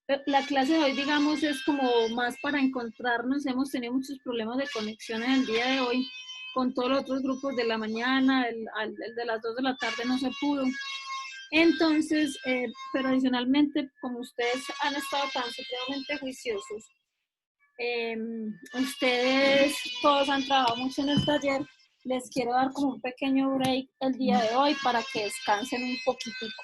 La clase de hoy, digamos, es como más para encontrarnos. Hemos tenido muchos problemas de conexión en el día de hoy con todos los otros grupos de la mañana, el de las 2 de la tarde no se pudo. Entonces, pero adicionalmente, como ustedes han estado tan supremamente juiciosos, eh, ustedes todos han trabajado mucho en el taller, les quiero dar como un pequeño break el día de hoy para que descansen un poquitico.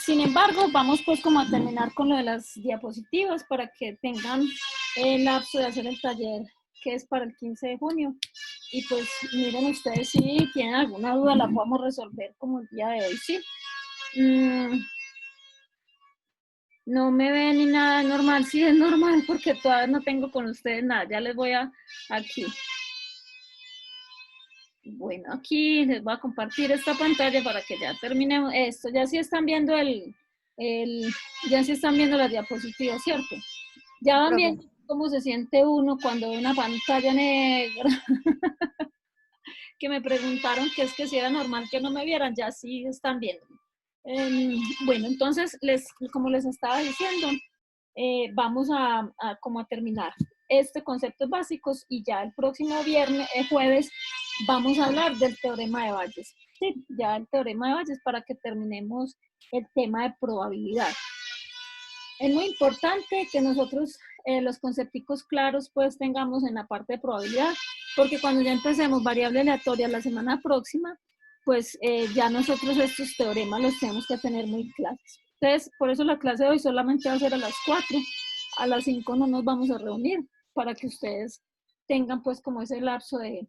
Sin embargo, vamos pues como a terminar con lo de las diapositivas para que tengan el lapso de hacer el taller que es para el 15 de junio. Y pues miren ustedes si tienen alguna duda la podemos resolver como el día de hoy, ¿sí? No me ven ni nada normal, sí es normal porque todavía no tengo con ustedes nada, ya les voy a aquí. Bueno, aquí les voy a compartir esta pantalla para que ya terminemos esto. Ya sí están viendo ya sí están viendo las diapositivas, ¿cierto? Ya van Profe. viendo cómo se siente uno cuando ve una pantalla negra. Que me preguntaron que es que si era normal que no me vieran, ya sí están viendo. Bueno, entonces, como les estaba diciendo, vamos como a terminar este conceptos básicos y ya el próximo jueves, vamos a hablar del teorema de Bayes. Sí, ya el teorema de Bayes para que terminemos el tema de probabilidad. Es muy importante que nosotros los concepticos claros pues tengamos en la parte de probabilidad, porque cuando ya empecemos variable aleatoria la semana próxima, pues ya nosotros estos teoremas los tenemos que tener muy claros. Entonces, por eso la clase de hoy solamente va a ser a las 4, a las 5 no nos vamos a reunir, para que ustedes tengan pues como ese lapso de,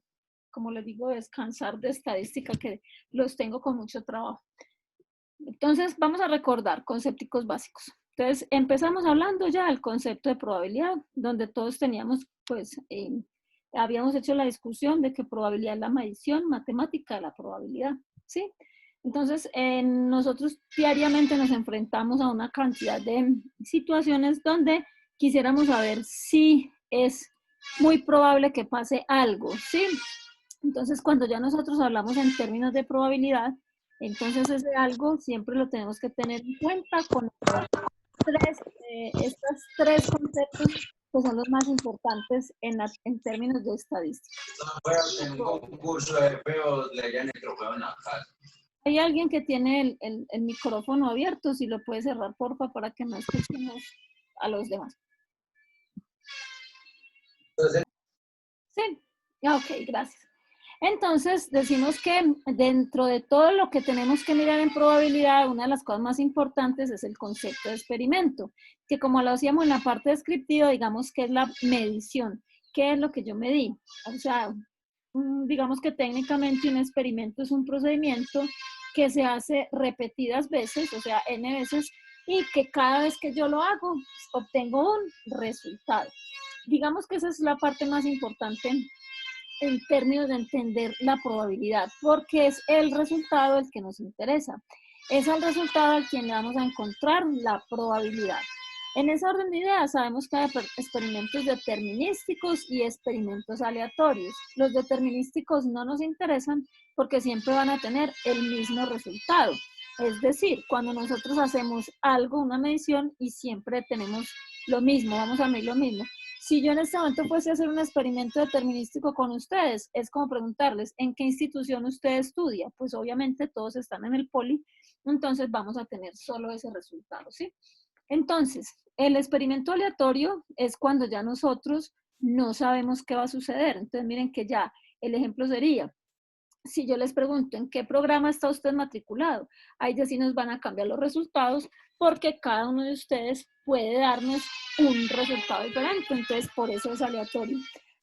como les digo, descansar de estadística, que los tengo con mucho trabajo. Entonces, vamos a recordar conceptos básicos. Entonces, empezamos hablando ya del concepto de probabilidad, donde todos teníamos, pues, habíamos hecho la discusión de que probabilidad es la medición matemática de la probabilidad, ¿sí? Entonces, nosotros diariamente nos enfrentamos a una cantidad de situaciones donde quisiéramos saber si es muy probable que pase algo, ¿sí? Entonces, cuando ya nosotros hablamos en términos de probabilidad, entonces ese algo siempre lo tenemos que tener en cuenta con estos tres conceptos que son los más importantes en términos de estadística. En un concurso de feo le hayan el trofeo en la casa. Hay alguien que tiene el micrófono abierto, si lo puede cerrar, porfa, para que no escuchemos a los demás. Entonces, Sí, ok, gracias. Entonces, decimos que dentro de todo lo que tenemos que mirar en probabilidad, una de las cosas más importantes es el concepto de experimento, que como lo hacíamos en la parte descriptiva, digamos que es la medición. ¿Qué es lo que yo medí? O sea, digamos que técnicamente un experimento es un procedimiento que se hace repetidas veces, o sea, n veces, y que cada vez que yo lo hago, obtengo un resultado. Digamos que esa es la parte más importante en términos de entender la probabilidad, porque es el resultado el que nos interesa. Es el resultado al que le vamos a encontrar la probabilidad. En esa orden de ideas sabemos que hay experimentos determinísticos y experimentos aleatorios. Los determinísticos no nos interesan porque siempre van a tener el mismo resultado. Es decir, cuando nosotros hacemos algo, una medición, y siempre tenemos lo mismo, vamos a medir lo mismo. Si yo en este momento fuese a hacer un experimento determinístico con ustedes, es como preguntarles, ¿en qué institución usted estudia? Pues obviamente todos están en el poli, entonces vamos a tener solo ese resultado, ¿sí? Entonces, el experimento aleatorio es cuando ya nosotros no sabemos qué va a suceder. Entonces, miren que ya el ejemplo sería, si yo les pregunto en qué programa está usted matriculado, ahí ya sí nos van a cambiar los resultados porque cada uno de ustedes puede darnos un resultado diferente, entonces por eso es aleatorio.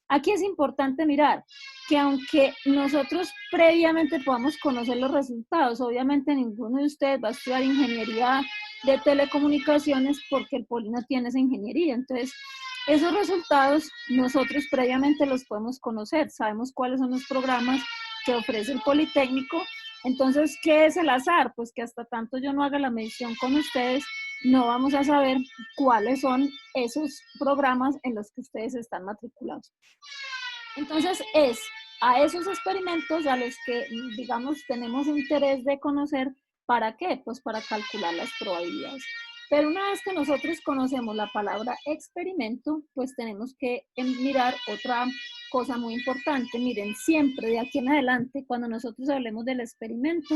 Aquí es importante mirar que aunque nosotros previamente podamos conocer los resultados, obviamente ninguno de ustedes va a estudiar ingeniería de telecomunicaciones porque el poli no tiene esa ingeniería, entonces esos resultados nosotros previamente los podemos conocer, sabemos cuáles son los programas que ofrece el Politécnico. Entonces, ¿qué es el azar? Pues que hasta tanto yo no haga la medición con ustedes, no vamos a saber cuáles son esos programas en los que ustedes están matriculados. Entonces, es a esos experimentos a los que, digamos, tenemos interés de conocer ¿Para qué? Pues para calcular las probabilidades. Pero una vez que nosotros conocemos la palabra experimento, pues tenemos que mirar otra cosa muy importante. Miren, siempre de aquí en adelante, cuando nosotros hablemos del experimento,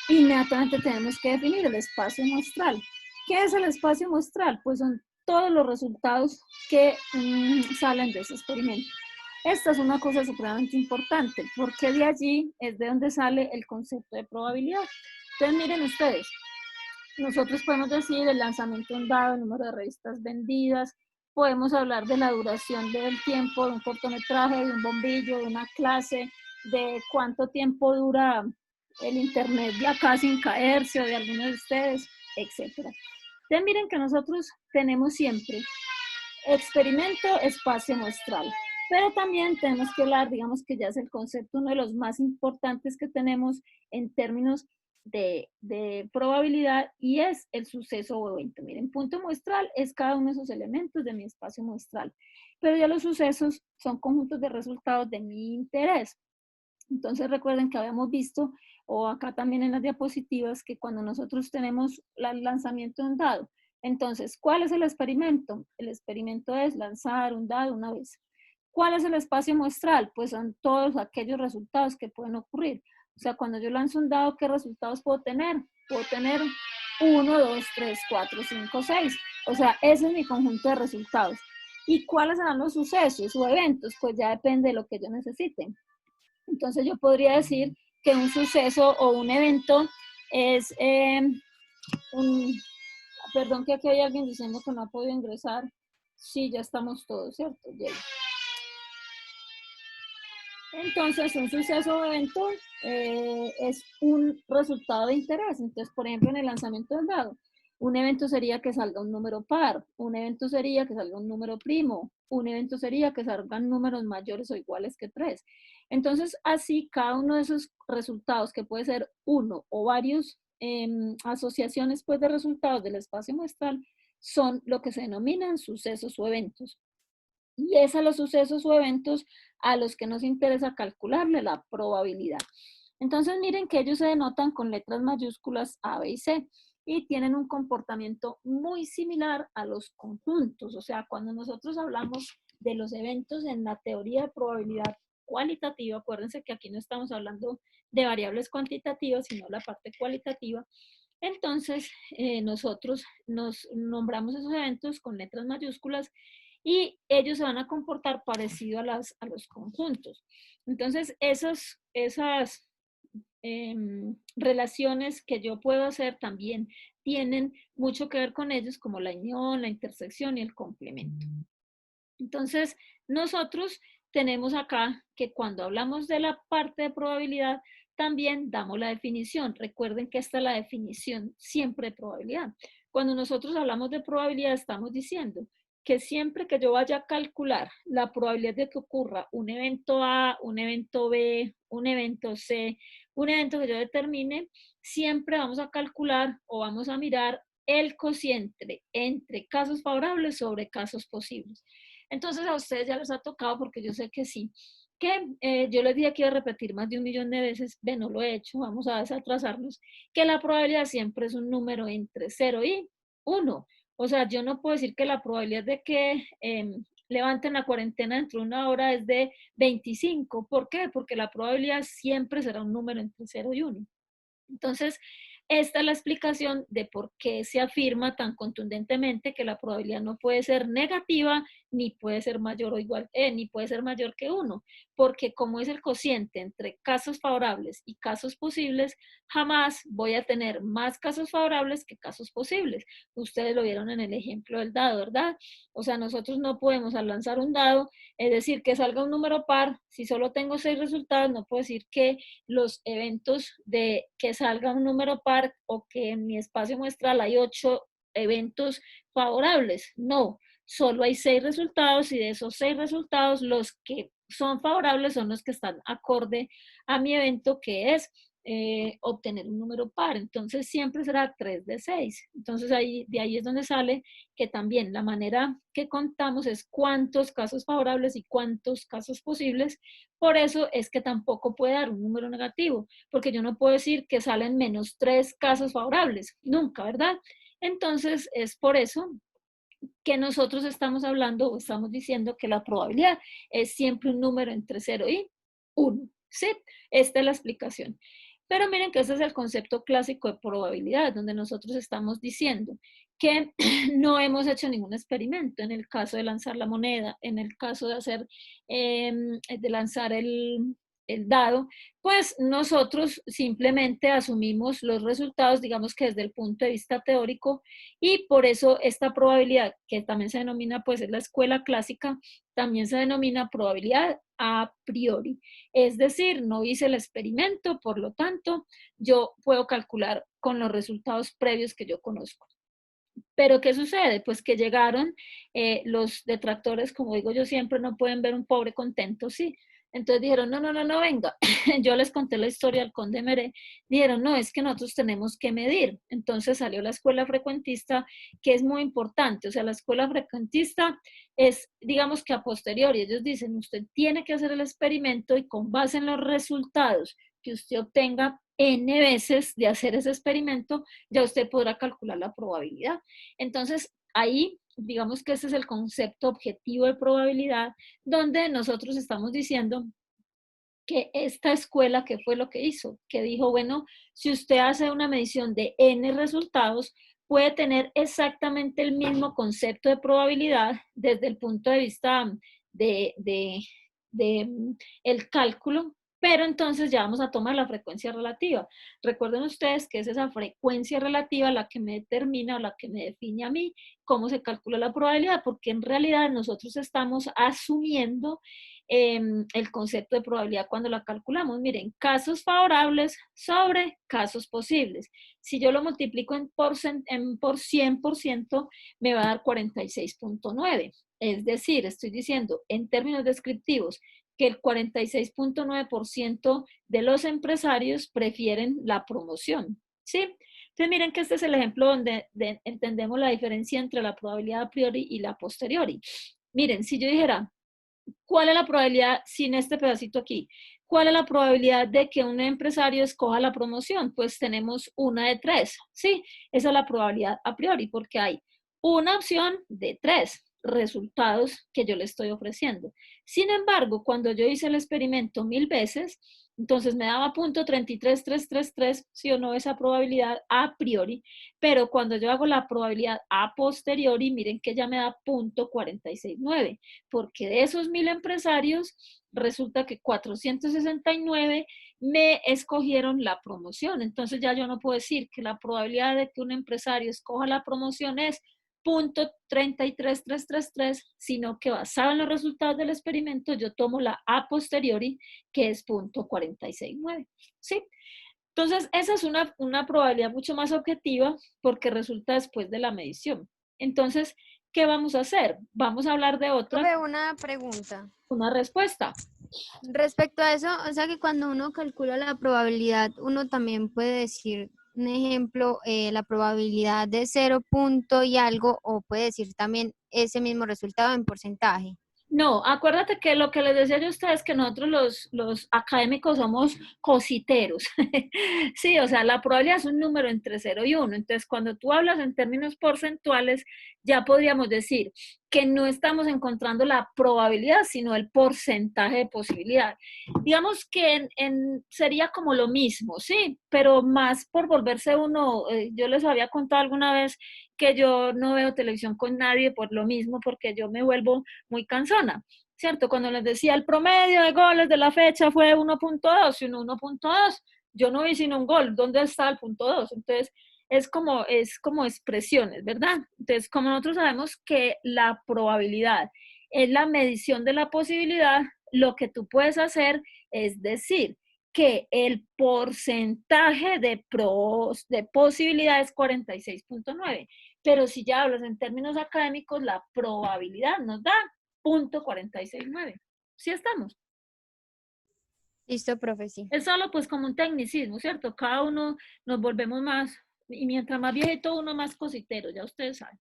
inmediatamente tenemos que definir el espacio muestral. ¿Qué es el espacio muestral? Pues son todos los resultados que salen de ese experimento. Esta es una cosa supremamente importante, porque de allí es de donde sale el concepto de probabilidad. Entonces, miren ustedes, nosotros podemos decir el lanzamiento de un dado, el número de revistas vendidas, podemos hablar de la duración del tiempo de un cortometraje, de un bombillo, de una clase, de cuánto tiempo dura el internet de acá sin caerse o de alguno de ustedes, etc. Entonces miren que nosotros tenemos siempre experimento, espacio muestral. Pero también tenemos que hablar, digamos que ya es el concepto, uno de los más importantes que tenemos en términos de probabilidad, y es el suceso o evento. Miren, punto muestral es cada uno de esos elementos de mi espacio muestral, pero ya los sucesos son conjuntos de resultados de mi interés. Entonces recuerden que habíamos visto, o acá también en las diapositivas, que cuando nosotros tenemos el lanzamiento de un dado, entonces, ¿cuál es el experimento? El experimento es lanzar un dado una vez. ¿Cuál es el espacio muestral? Pues son todos aquellos resultados que pueden ocurrir. O sea, cuando yo lanzo un dado, ¿qué resultados puedo tener? Puedo tener 1, 2, 3, 4, 5, 6. O sea, ese es mi conjunto de resultados. ¿Y cuáles serán los sucesos o eventos? Pues ya depende de lo que yo necesite. Entonces yo podría decir que un suceso o un evento es perdón que aquí hay alguien diciendo que no ha podido ingresar. Sí, ya estamos todos, ¿cierto? Entonces, un suceso o evento es un resultado de interés. Entonces, por ejemplo, en el lanzamiento del dado, un evento sería que salga un número par, un evento sería que salga un número primo, un evento sería que salgan números mayores o iguales que 3. Entonces, así cada uno de esos resultados, que puede ser uno o varios asociaciones pues, de resultados del espacio muestral, son lo que se denominan sucesos o eventos. Y es a los sucesos o eventos a los que nos interesa calcularle la probabilidad. Entonces miren que ellos se denotan con letras mayúsculas A, B y C y tienen un comportamiento muy similar a los conjuntos. O sea, cuando nosotros hablamos de los eventos en la teoría de probabilidad cualitativa, acuérdense que aquí no estamos hablando de variables cuantitativas, sino la parte cualitativa. Entonces, nosotros nos nombramos esos eventos con letras mayúsculas y ellos se van a comportar parecido a los conjuntos. Entonces, esas relaciones que yo puedo hacer también tienen mucho que ver con ellos, como la unión, la intersección y el complemento. Entonces, nosotros tenemos acá que cuando hablamos de la parte de probabilidad, también damos la definición. Recuerden que esta es la definición siempre de probabilidad. Cuando nosotros hablamos de probabilidad, estamos diciendo que siempre que yo vaya a calcular la probabilidad de que ocurra un evento A, un evento B, un evento C, un evento que yo determine, siempre vamos a calcular o vamos a mirar el cociente entre casos favorables sobre casos posibles. Entonces a ustedes ya les ha tocado, porque yo sé que sí, que yo les dije que iba a repetir más de 1.000.000 de veces, no lo he hecho, vamos a desatrasarnos, que la probabilidad siempre es un número entre 0 y 1. O sea, yo no puedo decir que la probabilidad de que levanten la cuarentena dentro de una hora es de 25. ¿Por qué? Porque la probabilidad siempre será un número entre 0 y 1. Entonces, esta es la explicación de por qué se afirma tan contundentemente que la probabilidad no puede ser negativa, ni puede ser mayor o igual, ni puede ser mayor que 1, porque como es el cociente entre casos favorables y casos posibles, jamás voy a tener más casos favorables que casos posibles. Ustedes lo vieron en el ejemplo del dado, ¿verdad? O sea, nosotros no podemos al lanzar un dado, es decir, que salga un número par, si solo tengo 6 resultados, no puedo decir que los eventos de que salga un número par o que en mi espacio muestral hay 8 eventos favorables. No, solo hay 6 resultados y de esos 6 resultados los que son favorables son los que están acorde a mi evento, que es obtener un número par. Entonces siempre será 3 de 6. Entonces de ahí es donde sale que también la manera que contamos es cuántos casos favorables y cuántos casos posibles. Por eso es que tampoco puede dar un número negativo, porque yo no puedo decir que salen menos 3 casos favorables, nunca, ¿verdad? Entonces es por eso que nosotros estamos hablando o estamos diciendo que la probabilidad es siempre un número entre 0 y 1. ¿Sí? Esta es la explicación. Pero miren que ese es el concepto clásico de probabilidad, donde nosotros estamos diciendo que no hemos hecho ningún experimento en el caso de lanzar la moneda, en el caso de hacer, de lanzar el dado, pues nosotros simplemente asumimos los resultados, digamos que desde el punto de vista teórico, y por eso esta probabilidad, que también se denomina, pues es la escuela clásica, también se denomina probabilidad a priori. Es decir, no hice el experimento, por lo tanto, yo puedo calcular con los resultados previos que yo conozco. Pero ¿qué sucede? Pues que llegaron los detractores, como digo yo siempre, no pueden ver un pobre contento, sí. Entonces dijeron, no, venga, yo les conté la historia del Conde Meré, dijeron, no, es que nosotros tenemos que medir. Entonces salió la escuela frecuentista, que es muy importante, o sea, la escuela frecuentista es, digamos que a posteriori, ellos dicen, usted tiene que hacer el experimento y con base en los resultados que usted obtenga N veces de hacer ese experimento, ya usted podrá calcular la probabilidad. Entonces, ahí, digamos que ese es el concepto objetivo de probabilidad, donde nosotros estamos diciendo que esta escuela, ¿qué fue lo que hizo? Que dijo, bueno, si usted hace una medición de N resultados, puede tener exactamente el mismo concepto de probabilidad desde el punto de vista de el cálculo, pero entonces ya vamos a tomar la frecuencia relativa. Recuerden ustedes que es esa frecuencia relativa la que me determina o la que me define a mí cómo se calcula la probabilidad, porque en realidad nosotros estamos asumiendo el concepto de probabilidad cuando la calculamos. Miren, casos favorables sobre casos posibles. Si yo lo multiplico por 100%, me va a dar 46.9. Es decir, estoy diciendo en términos descriptivos que el 46.9% de los empresarios prefieren la promoción. ¿Sí? Entonces miren que este es el ejemplo donde entendemos la diferencia entre la probabilidad a priori y la a posteriori. Miren, si yo dijera, ¿cuál es la probabilidad, sin este pedacito aquí? ¿Cuál es la probabilidad de que un empresario escoja la promoción? Pues tenemos una de 3, ¿sí? Esa es la probabilidad a priori, porque hay una opción de 3 resultados que yo le estoy ofreciendo. Sin embargo, cuando yo hice el experimento 1000 veces, entonces me daba punto 33,333, sí o no, esa probabilidad a priori, pero cuando yo hago la probabilidad a posteriori, miren que ya me da punto 46,9, porque de esos 1000 empresarios, resulta que 469 me escogieron la promoción. Entonces ya yo no puedo decir que la probabilidad de que un empresario escoja la promoción es 0.33333, sino que basado en los resultados del experimento, yo tomo la a posteriori, que es 0.469. ¿Sí? Entonces, esa es una probabilidad mucho más objetiva porque resulta después de la medición. Entonces, ¿qué vamos a hacer? Vamos a hablar de otra. Una pregunta. Una respuesta. Respecto a eso, o sea que cuando uno calcula la probabilidad, uno también puede decir, un ejemplo, la probabilidad de 0 punto y algo, o puede decir también ese mismo resultado en porcentaje. No, acuérdate que lo que les decía yo a ustedes es que nosotros los académicos somos cositeros. Sí, o sea, la probabilidad es un número entre 0 y 1. Entonces, cuando tú hablas en términos porcentuales, ya podríamos decir que no estamos encontrando la probabilidad, sino el porcentaje de posibilidad. Digamos que sería como lo mismo, sí, pero más por volverse uno, yo les había contado alguna vez que yo no veo televisión con nadie por lo mismo, porque yo me vuelvo muy cansona, ¿cierto? Cuando les decía el promedio de goles de la fecha fue 1.2 y 1.2, yo no vi sino un gol, ¿dónde está el punto 2? Entonces, es como expresiones, ¿verdad? Entonces, como nosotros sabemos que la probabilidad es la medición de la posibilidad, lo que tú puedes hacer es decir que el porcentaje de posibilidad es 46.9, pero si ya hablas en términos académicos, la probabilidad nos da 0.469. ¿Sí estamos? Listo, profe, sí. Es solo pues como un tecnicismo, ¿cierto? Cada uno nos volvemos más, y mientras más viejito uno más cositero, ya ustedes saben.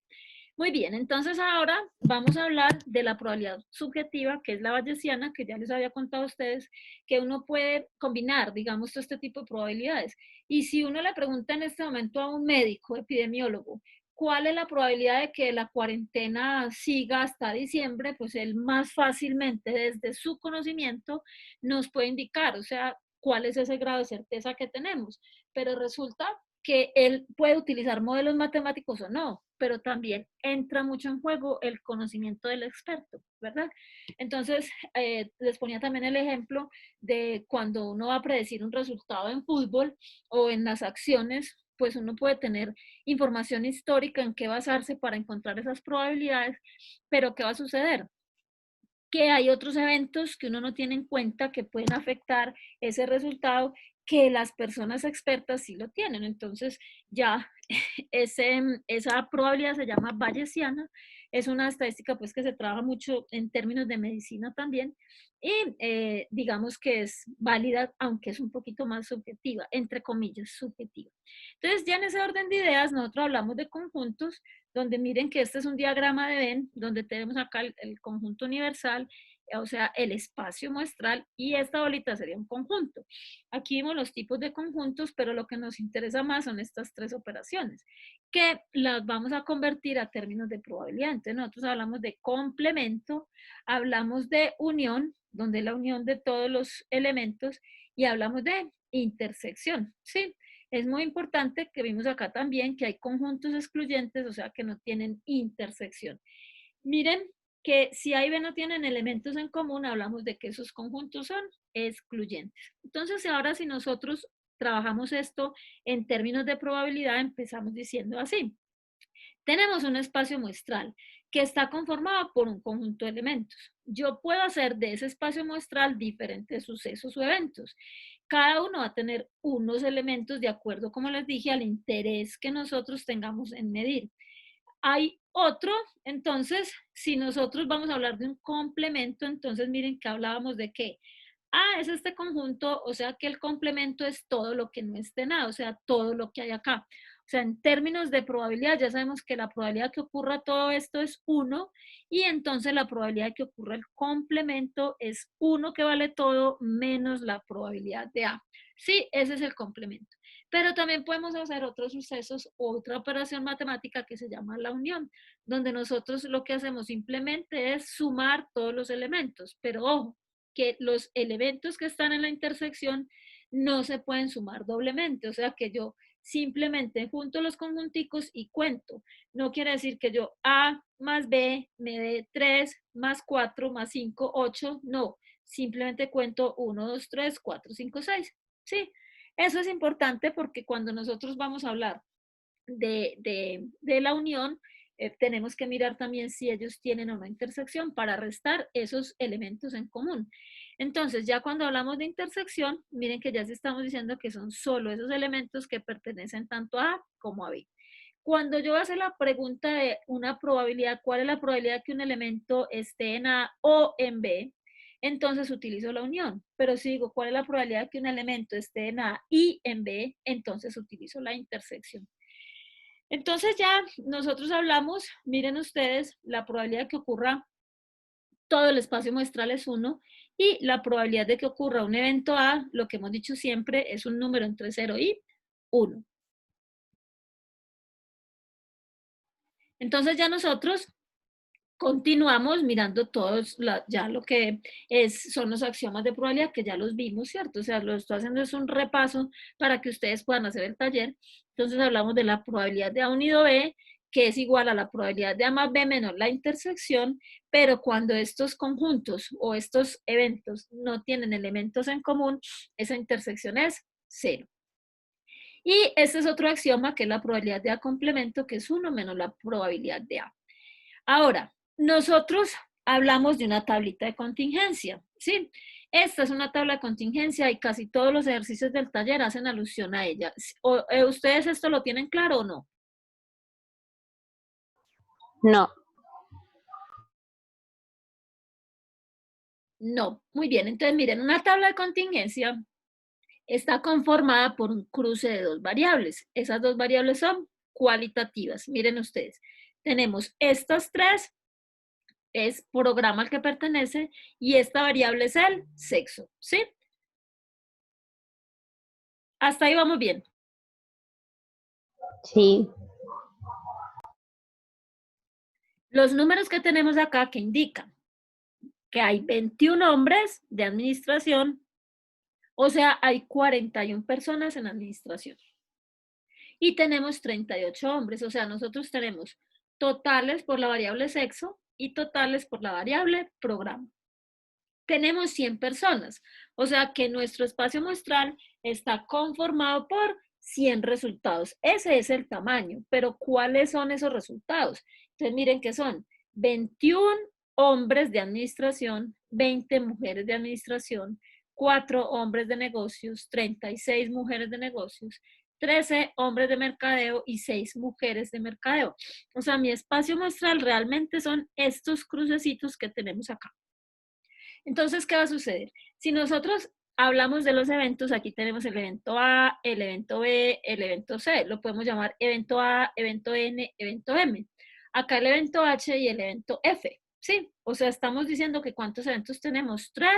Muy bien, entonces ahora vamos a hablar de la probabilidad subjetiva, que es la bayesiana, que ya les había contado a ustedes, que uno puede combinar, digamos, todo este tipo de probabilidades. Y si uno le pregunta en este momento a un médico epidemiólogo, ¿cuál es la probabilidad de que la cuarentena siga hasta diciembre? Pues él más fácilmente desde su conocimiento nos puede indicar, o sea, cuál es ese grado de certeza que tenemos. Pero resulta que él puede utilizar modelos matemáticos o no, pero también entra mucho en juego el conocimiento del experto, ¿verdad? Entonces, les ponía también el ejemplo de cuando uno va a predecir un resultado en fútbol o en las acciones, pues uno puede tener información histórica en qué basarse para encontrar esas probabilidades, pero ¿qué va a suceder? Que hay otros eventos que uno no tiene en cuenta que pueden afectar ese resultado que las personas expertas sí lo tienen. Entonces ya esa probabilidad se llama bayesiana, es una estadística pues que se trabaja mucho en términos de medicina también y digamos que es válida, aunque es un poquito más subjetiva, entre comillas, subjetiva. Entonces ya en ese orden de ideas nosotros hablamos de conjuntos, donde miren que este es un diagrama de Venn, donde tenemos acá el conjunto universal, o sea, el espacio muestral, y esta bolita sería un conjunto. Aquí vimos los tipos de conjuntos, pero lo que nos interesa más son estas tres operaciones, que las vamos a convertir a términos de probabilidad. Entonces nosotros hablamos de complemento, hablamos de unión, donde es la unión de todos los elementos, y hablamos de intersección, ¿sí? Es muy importante que vimos acá también que hay conjuntos excluyentes, o sea, que no tienen intersección. Miren que si A y B no tienen elementos en común, hablamos de que esos conjuntos son excluyentes. Entonces, ahora si nosotros trabajamos esto en términos de probabilidad, empezamos diciendo así. Tenemos un espacio muestral que está conformado por un conjunto de elementos. Yo puedo hacer de ese espacio muestral diferentes sucesos o eventos. Cada uno va a tener unos elementos de acuerdo, como les dije, al interés que nosotros tengamos en medir. Hay otro, entonces, si nosotros vamos a hablar de un complemento, entonces miren que hablábamos de qué. Ah, es este conjunto, o sea que el complemento es todo lo que no esté nada, o sea, todo lo que hay acá. O sea, en términos de probabilidad, ya sabemos que la probabilidad que ocurra todo esto es 1 y entonces la probabilidad de que ocurra el complemento es 1 que vale todo menos la probabilidad de A. Sí, ese es el complemento. Pero también podemos hacer otros sucesos, otra operación matemática que se llama la unión, donde nosotros lo que hacemos simplemente es sumar todos los elementos, pero ojo, que los elementos que están en la intersección no se pueden sumar doblemente, o sea que yo simplemente junto los conjunticos y cuento. No quiere decir que yo A más B me dé 3 más 4 más 5, 8, no, simplemente cuento 1, 2, 3, 4, 5, 6, ¿sí? Eso es importante porque cuando nosotros vamos a hablar de la unión, tenemos que mirar también si ellos tienen o no intersección para restar esos elementos en común. Entonces, ya cuando hablamos de intersección, miren que ya estamos diciendo que son solo esos elementos que pertenecen tanto a A como a B. Cuando yo hago la pregunta de una probabilidad, ¿cuál es la probabilidad que un elemento esté en A o en B? Entonces utilizo la unión. Pero si digo, ¿cuál es la probabilidad que un elemento esté en A y en B? Entonces utilizo la intersección. Entonces ya nosotros hablamos, miren ustedes, la probabilidad de que ocurra todo el espacio muestral es 1 y la probabilidad de que ocurra un evento A, lo que hemos dicho siempre, es un número entre 0 y 1. Entonces ya nosotros continuamos mirando todos ya lo que son los axiomas de probabilidad, que ya los vimos, ¿cierto? O sea, lo estoy haciendo es un repaso para que ustedes puedan hacer el taller. Entonces hablamos de la probabilidad de A unido B, que es igual a la probabilidad de A más B menos la intersección, pero cuando estos conjuntos o estos eventos no tienen elementos en común, esa intersección es 0. Y este es otro axioma, que es la probabilidad de A complemento, que es 1 menos la probabilidad de A. Ahora, nosotros hablamos de una tablita de contingencia, ¿sí? Esta es una tabla de contingencia y casi todos los ejercicios del taller hacen alusión a ella. ¿Ustedes esto lo tienen claro o no? No. No. Muy bien. Entonces, miren, una tabla de contingencia está conformada por un cruce de dos variables. Esas dos variables son cualitativas. Miren ustedes. Tenemos estas tres, es programa al que pertenece, y esta variable es el sexo, ¿sí? Hasta ahí vamos bien. Sí. Los números que tenemos acá que indican que hay 21 hombres de administración, o sea, hay 41 personas en administración. Y tenemos 38 hombres, o sea, nosotros tenemos totales por la variable sexo y totales por la variable programa. Tenemos 100 personas, o sea que nuestro espacio muestral está conformado por 100 resultados. Ese es el tamaño, pero ¿cuáles son esos resultados? Entonces miren que son 21 hombres de administración, 20 mujeres de administración, 4 hombres de negocios, 36 mujeres de negocios, 13 hombres de mercadeo y 6 mujeres de mercadeo. O sea, mi espacio muestral realmente son estos crucecitos que tenemos acá. Entonces, ¿qué va a suceder? Si nosotros hablamos de los eventos, aquí tenemos el evento A, el evento B, el evento C. Lo podemos llamar evento A, evento N, evento M. Acá el evento H y el evento F. ¿Sí? O sea, estamos diciendo que ¿cuántos eventos tenemos? 3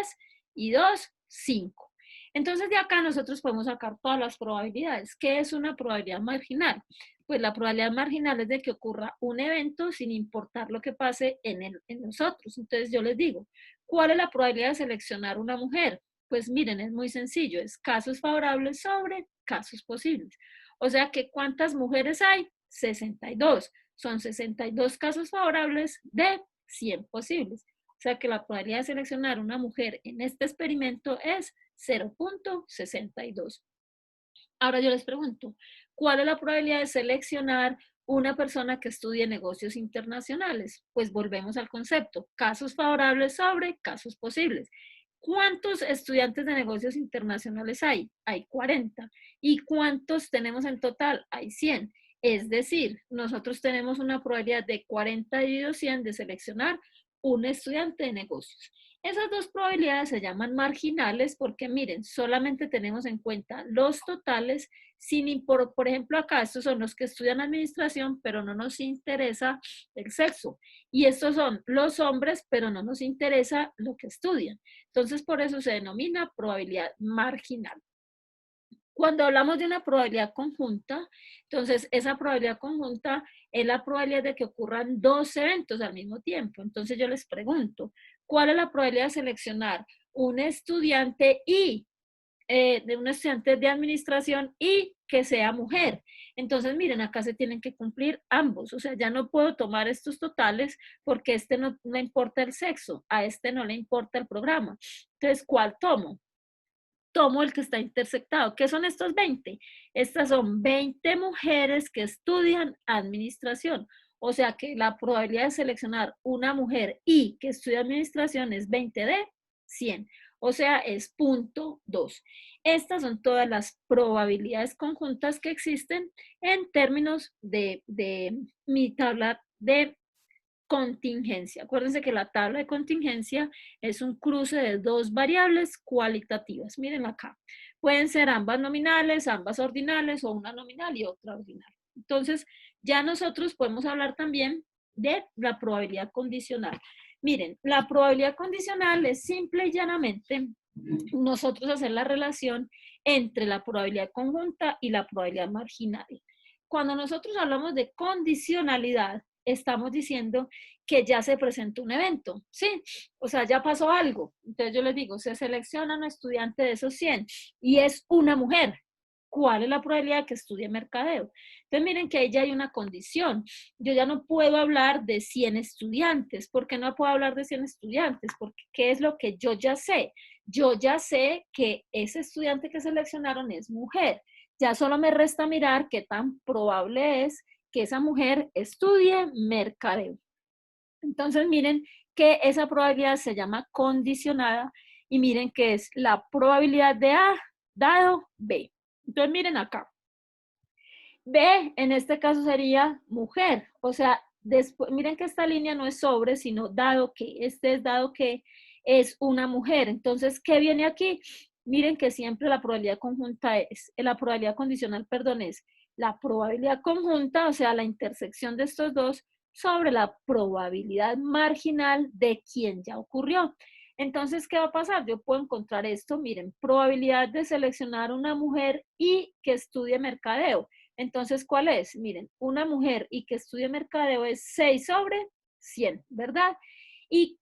y 2, 5. Entonces, de acá nosotros podemos sacar todas las probabilidades. ¿Qué es una probabilidad marginal? Pues la probabilidad marginal es de que ocurra un evento sin importar lo que pase en nosotros. Entonces, yo les digo, ¿cuál es la probabilidad de seleccionar una mujer? Pues miren, es muy sencillo, es casos favorables sobre casos posibles. O sea que ¿cuántas mujeres hay? 62. Son 62 casos favorables de 100 posibles. O sea que la probabilidad de seleccionar una mujer en este experimento es 0.62. Ahora yo les pregunto, ¿cuál es la probabilidad de seleccionar una persona que estudie negocios internacionales? Pues volvemos al concepto, casos favorables sobre casos posibles. ¿Cuántos estudiantes de negocios internacionales hay? Hay 40. ¿Y cuántos tenemos en total? Hay 100. Es decir, nosotros tenemos una probabilidad de 40 dividido 100 de seleccionar un estudiante de negocios. Esas dos probabilidades se llaman marginales porque miren, solamente tenemos en cuenta los totales sin importar, por ejemplo, acá estos son los que estudian administración, pero no nos interesa el sexo. Y estos son los hombres, pero no nos interesa lo que estudian. Entonces, por eso se denomina probabilidad marginal. Cuando hablamos de una probabilidad conjunta, entonces esa probabilidad conjunta es la probabilidad de que ocurran dos eventos al mismo tiempo. Entonces yo les pregunto, ¿cuál es la probabilidad de seleccionar un estudiante de un estudiante de administración y que sea mujer? Entonces miren, acá se tienen que cumplir ambos. O sea, ya no puedo tomar estos totales porque a este no le importa el sexo, a este no le importa el programa. Entonces, ¿cuál tomo? Tomo el que está intersectado. ¿Qué son estos 20? Estas son 20 mujeres que estudian administración. O sea que la probabilidad de seleccionar una mujer y que estudia administración es 20 de 100. O sea, es 0.2. Estas son todas las probabilidades conjuntas que existen en términos de mi tabla de contingencia. Acuérdense que la tabla de contingencia es un cruce de dos variables cualitativas. Miren acá. Pueden ser ambas nominales, ambas ordinales o una nominal y otra ordinal. Entonces, ya nosotros podemos hablar también de la probabilidad condicional. Miren, la probabilidad condicional es simple y llanamente nosotros hacer la relación entre la probabilidad conjunta y la probabilidad marginal. Cuando nosotros hablamos de condicionalidad, estamos diciendo que ya se presentó un evento, ¿sí? O sea, ya pasó algo. Entonces yo les digo, se selecciona un estudiante de esos 100 y es una mujer. ¿Cuál es la probabilidad de que estudie mercadeo? Entonces miren que ahí ya hay una condición. Yo ya no puedo hablar de 100 estudiantes. ¿Por qué no puedo hablar de 100 estudiantes? Porque ¿qué es lo que yo ya sé? Yo ya sé que ese estudiante que seleccionaron es mujer. Ya solo me resta mirar qué tan probable es que esa mujer estudie mercadeo. Entonces miren que esa probabilidad se llama condicionada y miren que es la probabilidad de A dado B. Entonces miren acá. B en este caso sería mujer. O sea, después, miren que esta línea no es sobre, sino dado que. Este es dado que. es una mujer. Entonces, ¿qué viene aquí? Miren que siempre la probabilidad conjunta la probabilidad condicional, perdón, es la probabilidad conjunta, o sea, la intersección de estos dos sobre la probabilidad marginal de quien ya ocurrió. Entonces, ¿qué va a pasar? Yo puedo encontrar esto, miren, probabilidad de seleccionar una mujer y que estudie mercadeo. Entonces, ¿cuál es? Miren, una mujer y que estudie mercadeo es 6 sobre 100, ¿verdad? ¿Y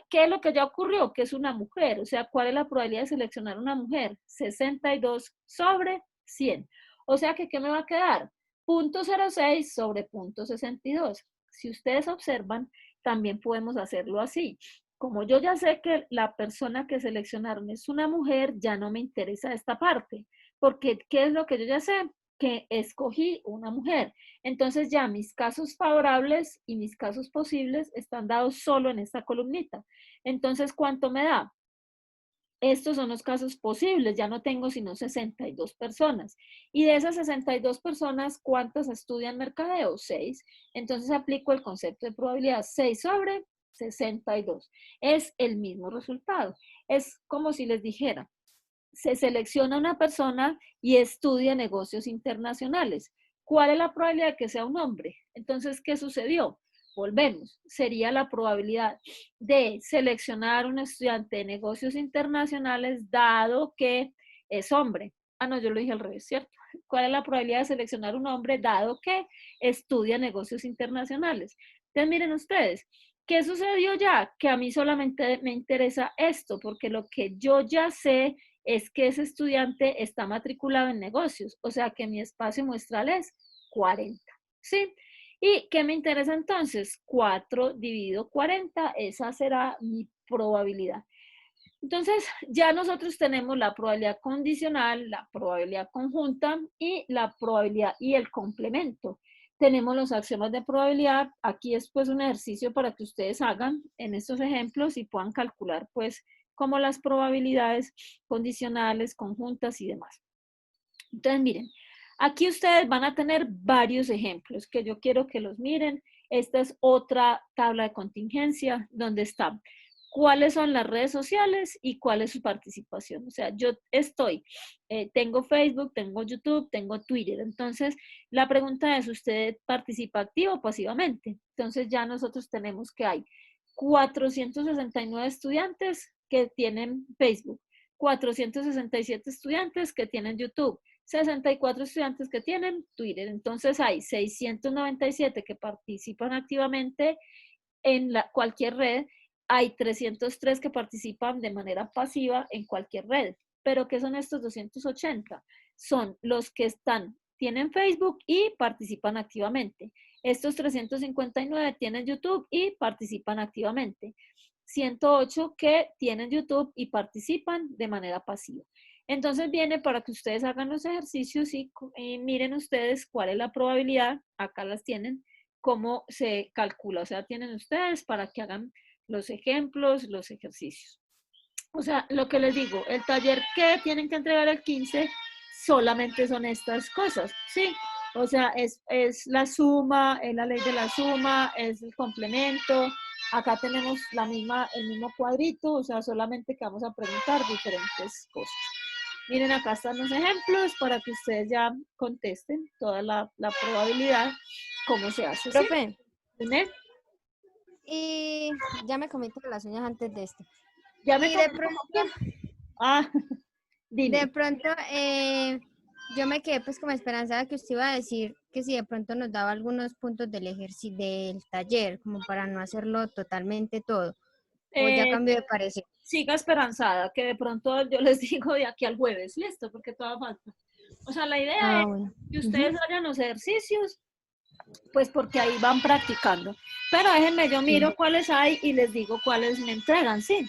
qué es lo que ya ocurrió? Que es una mujer, o sea, ¿cuál es la probabilidad de seleccionar una mujer? 62 sobre 100. O sea que, ¿qué me va a quedar? 0.06 sobre 0.62. Si ustedes observan, también podemos hacerlo así. Como yo ya sé que la persona que seleccionaron es una mujer, ya no me interesa esta parte, porque ¿qué es lo que yo ya sé? Que escogí una mujer. Entonces ya mis casos favorables y mis casos posibles están dados solo en esta columnita. Entonces, ¿cuánto me da? Estos son los casos posibles, ya no tengo sino 62 personas. Y de esas 62 personas, ¿cuántas estudian mercadeo? 6. Entonces aplico el concepto de probabilidad 6 sobre 62. Es el mismo resultado. Es como si les dijera, se selecciona una persona y estudia negocios internacionales. ¿Cuál es la probabilidad de que sea un hombre? Entonces, ¿qué sucedió? Volvemos. Sería la probabilidad de seleccionar un estudiante de negocios internacionales dado que es hombre. Ah, no, yo lo dije al revés, ¿cierto? ¿Cuál es la probabilidad de seleccionar un hombre dado que estudia negocios internacionales? Entonces, miren ustedes, ¿qué sucedió ya? Que a mí solamente me interesa esto, porque lo que yo ya sé es que ese estudiante está matriculado en negocios, o sea que mi espacio muestral es 40, ¿sí? ¿Y qué me interesa entonces? 4 dividido 40, esa será mi probabilidad. Entonces, ya nosotros tenemos la probabilidad condicional, la probabilidad conjunta y la probabilidad y el complemento. Tenemos los axiomas de probabilidad. Aquí es pues un ejercicio para que ustedes hagan en estos ejemplos y puedan calcular pues como las probabilidades condicionales, conjuntas y demás. Entonces, miren, aquí ustedes van a tener varios ejemplos que yo quiero que los miren. Esta es otra tabla de contingencia donde está cuáles son las redes sociales y cuál es su participación. O sea, yo tengo Facebook, tengo YouTube, tengo Twitter. Entonces, la pregunta es, ¿usted participa activo o pasivamente? Entonces, ya nosotros tenemos que hay 469 estudiantes que tienen Facebook, 467 estudiantes que tienen YouTube, 64 estudiantes que tienen Twitter. Entonces, hay 697 que participan activamente en cualquier red, hay 303 que participan de manera pasiva en cualquier red. Pero ¿qué son estos 280? Son los que tienen Facebook y participan activamente. Estos 359 tienen YouTube y participan activamente. 108 que tienen YouTube y participan de manera pasiva. Entonces viene para que ustedes hagan los ejercicios y miren ustedes cuál es la probabilidad, acá las tienen, cómo se calcula, o sea, tienen ustedes para que hagan los ejemplos, los ejercicios. O sea, lo que les digo, el taller que tienen que entregar el 15 solamente son estas cosas, ¿sí? O sea, es la suma, es la ley de la suma, es el complemento. Acá tenemos el mismo cuadrito, o sea, solamente que vamos a preguntar diferentes cosas. Miren, acá están los ejemplos para que ustedes ya contesten toda la probabilidad, cómo se hace. Profe, ¿Sí? y ya me comiste las uñas antes de esto. Ya me Y de pronto, dime. de pronto, yo me quedé pues como esperanzada que usted iba a decir que si de pronto nos daba algunos puntos del ejercicio del taller, como para no hacerlo totalmente todo. O ya cambió de parecer. Siga esperanzada, que de pronto yo les digo de aquí al jueves, listo, porque todavía falta. O sea, la idea es Bueno. que ustedes hagan los ejercicios, pues porque ahí van practicando. Pero déjenme, yo miro cuáles hay y les digo cuáles me entregan, ¿sí?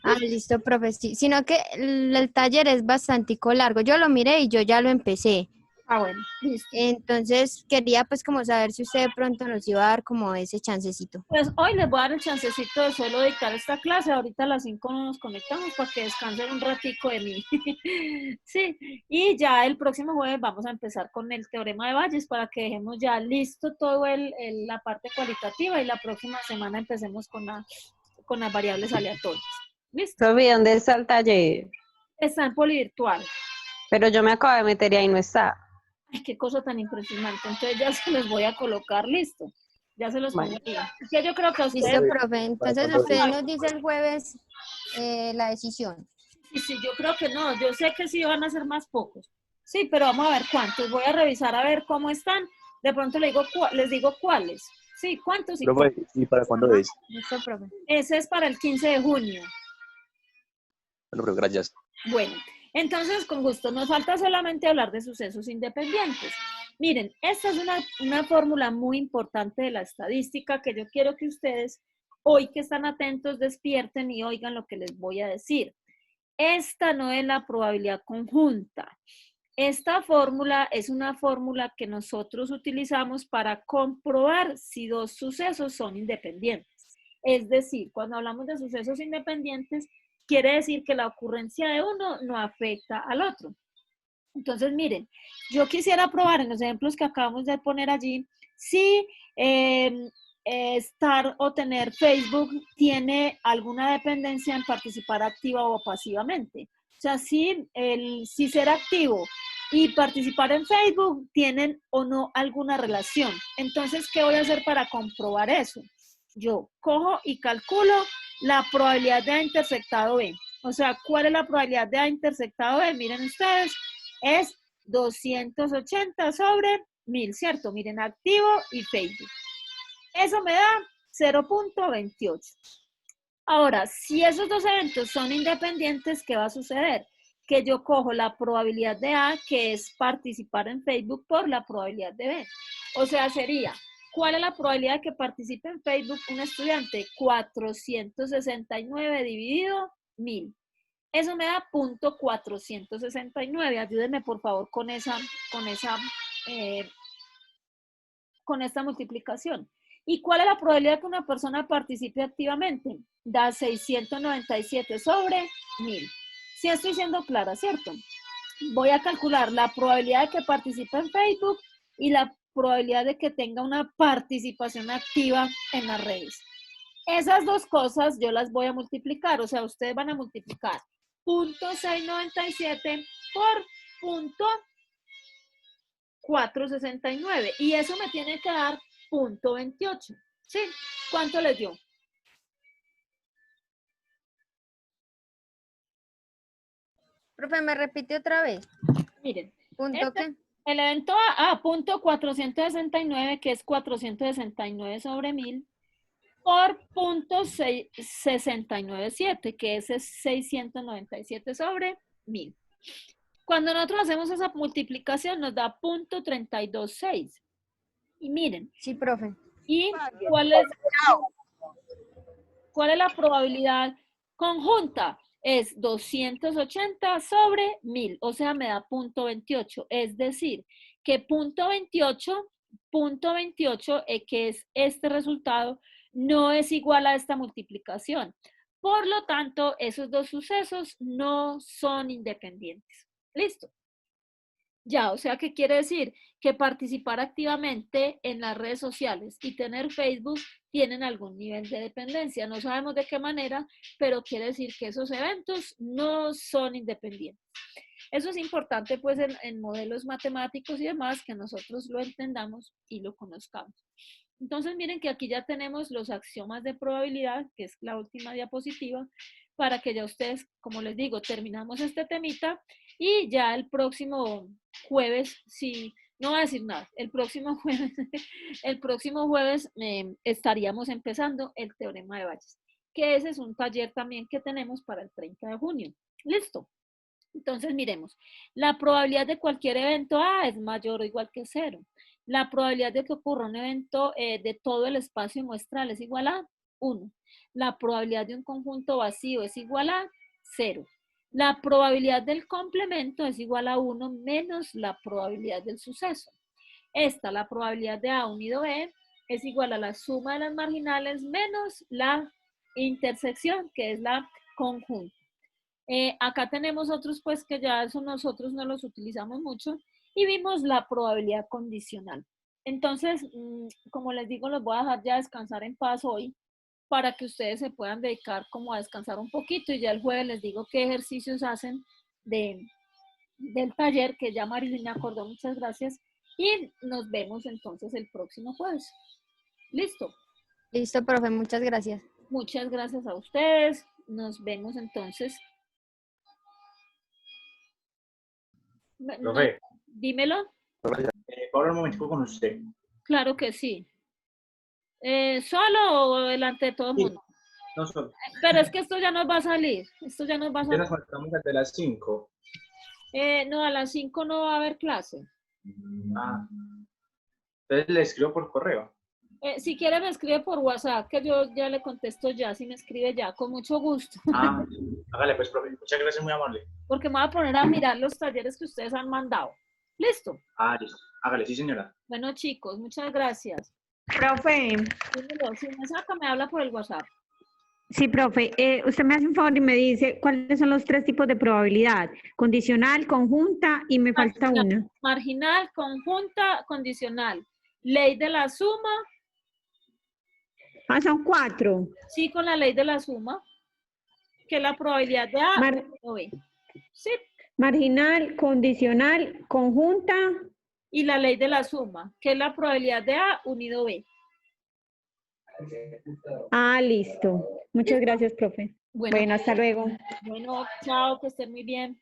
Ah, listo, profe, sí. Sino que el taller es bastante largo. Yo lo miré y yo ya lo empecé. Ah, bueno, listo. Entonces quería pues como saber si usted de pronto nos iba a dar como ese chancecito. Pues hoy les voy a dar el chancecito de solo dictar esta clase. Ahorita a las 5 nos conectamos para que descansen un ratico de mí. Sí, y ya el próximo jueves vamos a empezar con el teorema de Bayes para que dejemos ya listo todo la parte cualitativa y la próxima semana empecemos con con las variables aleatorias. ¿Listo? Profe, ¿dónde está el taller? Está en Polivirtual. Pero yo me acabo de meter y ahí no está. Ay, qué cosa tan impresionante. Entonces ya se los voy a colocar, listo. Ya se los pongo Bueno. ahí. Que yo creo que a ustedes... Listo, profe. Entonces usted nos dice el jueves la decisión. Sí, yo creo que no. Yo sé que sí van a ser más pocos. Sí, pero vamos a ver cuántos. Voy a revisar a ver cómo están. De pronto les digo cuáles. Sí, cuántos y Profe, cuántos. ¿y para cuándo es? Listo, profe. Ese es para el 15 de junio. Bueno, profe, gracias. Bueno, entonces con gusto. Nos falta solamente hablar de sucesos independientes. Miren, esta es una fórmula muy importante de la estadística que yo quiero que ustedes, hoy que están atentos, despierten y oigan lo que les voy a decir. Esta no es la probabilidad conjunta. Esta fórmula es una fórmula que nosotros utilizamos para comprobar si dos sucesos son independientes. Es decir, cuando hablamos de sucesos independientes, quiere decir que la ocurrencia de uno no afecta al otro. Entonces, miren, yo quisiera probar en los ejemplos que acabamos de poner allí, si estar o tener Facebook tiene alguna dependencia en participar activa o pasivamente. O sea, si ser activo y participar en Facebook tienen o no alguna relación. Entonces, ¿qué voy a hacer para comprobar eso? Yo cojo y calculo la probabilidad de A intersectado B. O sea, ¿cuál es la probabilidad de A intersectado B? Miren ustedes, es 280 sobre 1000, ¿cierto? Miren, activo y Facebook. Eso me da 0.28. Ahora, si esos dos eventos son independientes, ¿qué va a suceder? Que yo cojo la probabilidad de A, que es participar en Facebook, por la probabilidad de B. O sea, sería, ¿cuál es la probabilidad de que participe en Facebook un estudiante? 469 dividido 1000. Eso me da 0.469. Ayúdenme, por favor, con esta multiplicación. ¿Y cuál es la probabilidad de que una persona participe activamente? Da 697 sobre 1000. Sí estoy siendo clara, ¿cierto? Voy a calcular la probabilidad de que participe en Facebook y la probabilidad de que tenga una participación activa en las redes. Esas dos cosas yo las voy a multiplicar, o sea, ustedes van a multiplicar 0.697 por 0.469 y eso me tiene que dar 0.28. ¿Sí? ¿Cuánto les dio? Profe, ¿me repite otra vez? Miren. ¿Punto qué? El evento A, 0.469, que es 469 sobre 1000, por 0.697, que es 697 sobre 1000. Cuando nosotros hacemos esa multiplicación nos da 0.326. Y miren. Sí, profe. ¿Y cuál es la probabilidad conjunta? Es 280 sobre 1000, o sea, me da 0.28. Es decir, que 0.28, que es este resultado, no es igual a esta multiplicación. Por lo tanto, esos dos sucesos no son independientes. ¿Listo? Ya, o sea, ¿qué quiere decir? Que participar activamente en las redes sociales y tener Facebook tienen algún nivel de dependencia. No sabemos de qué manera, pero quiere decir que esos eventos no son independientes. Eso es importante, pues, en modelos matemáticos y demás, que nosotros lo entendamos y lo conozcamos. Entonces, miren que aquí ya tenemos los axiomas de probabilidad, que es la última diapositiva, para que ya ustedes, como les digo, terminamos este temita y ya el próximo jueves, si no voy a decir nada, el próximo jueves estaríamos empezando el teorema de Bayes, que ese es un taller también que tenemos para el 30 de junio. ¿Listo? Entonces, miremos, la probabilidad de cualquier evento A es mayor o igual que 0. La probabilidad de que ocurra un evento de todo el espacio muestral es igual a 1. La probabilidad de un conjunto vacío es igual a 0. La probabilidad del complemento es igual a 1 menos la probabilidad del suceso. La probabilidad de A unido B, es igual a la suma de las marginales menos la intersección, que es la conjunta. Acá tenemos otros, pues, que ya eso nosotros no los utilizamos mucho, y vimos la probabilidad condicional. Entonces, como les digo, los voy a dejar ya descansar en paz hoy. para que ustedes se puedan dedicar como a descansar un poquito y ya el jueves les digo qué ejercicios hacen del taller, que ya Marilyn me acordó, muchas gracias, y nos vemos entonces el próximo jueves. ¿Listo? Listo, profe, muchas gracias. Muchas gracias a ustedes, nos vemos entonces. Profe, Dímelo. ¿puedo hablar un momentico con usted? Claro que sí. ¿Solo o delante de todo el Sí. mundo? No solo. Pero es que esto ya nos va a salir. Esto ya nos va a Ya salir. nos conectamos desde las 5. No, a las 5 no va a haber clase. Ah. Entonces le escribo por correo. Si quiere me escribe por WhatsApp, que yo ya le contesto ya, si me escribe ya, con mucho gusto. Ah, hágale pues, profe. Muchas gracias, muy amable. Porque me voy a poner a mirar los talleres que ustedes han mandado. ¿Listo? Ah, listo. Hágale, sí, señora. Bueno, chicos, muchas gracias. Profe, Dímelo, si me saca, me habla por el WhatsApp. sí, profe, usted me hace un favor y me dice cuáles son los 3 tipos de probabilidad: condicional, conjunta y me falta una. Marginal, conjunta, condicional. Ley de la suma. Ah, son 4. Sí, con la ley de la suma, que es la probabilidad de A o B. Sí, Marginal, condicional, conjunta. y la ley de la suma, que es la probabilidad de A unido B. Ah, listo. Muchas gracias, profe. Bueno, Bueno, hasta luego. bueno, chao, que estén muy bien.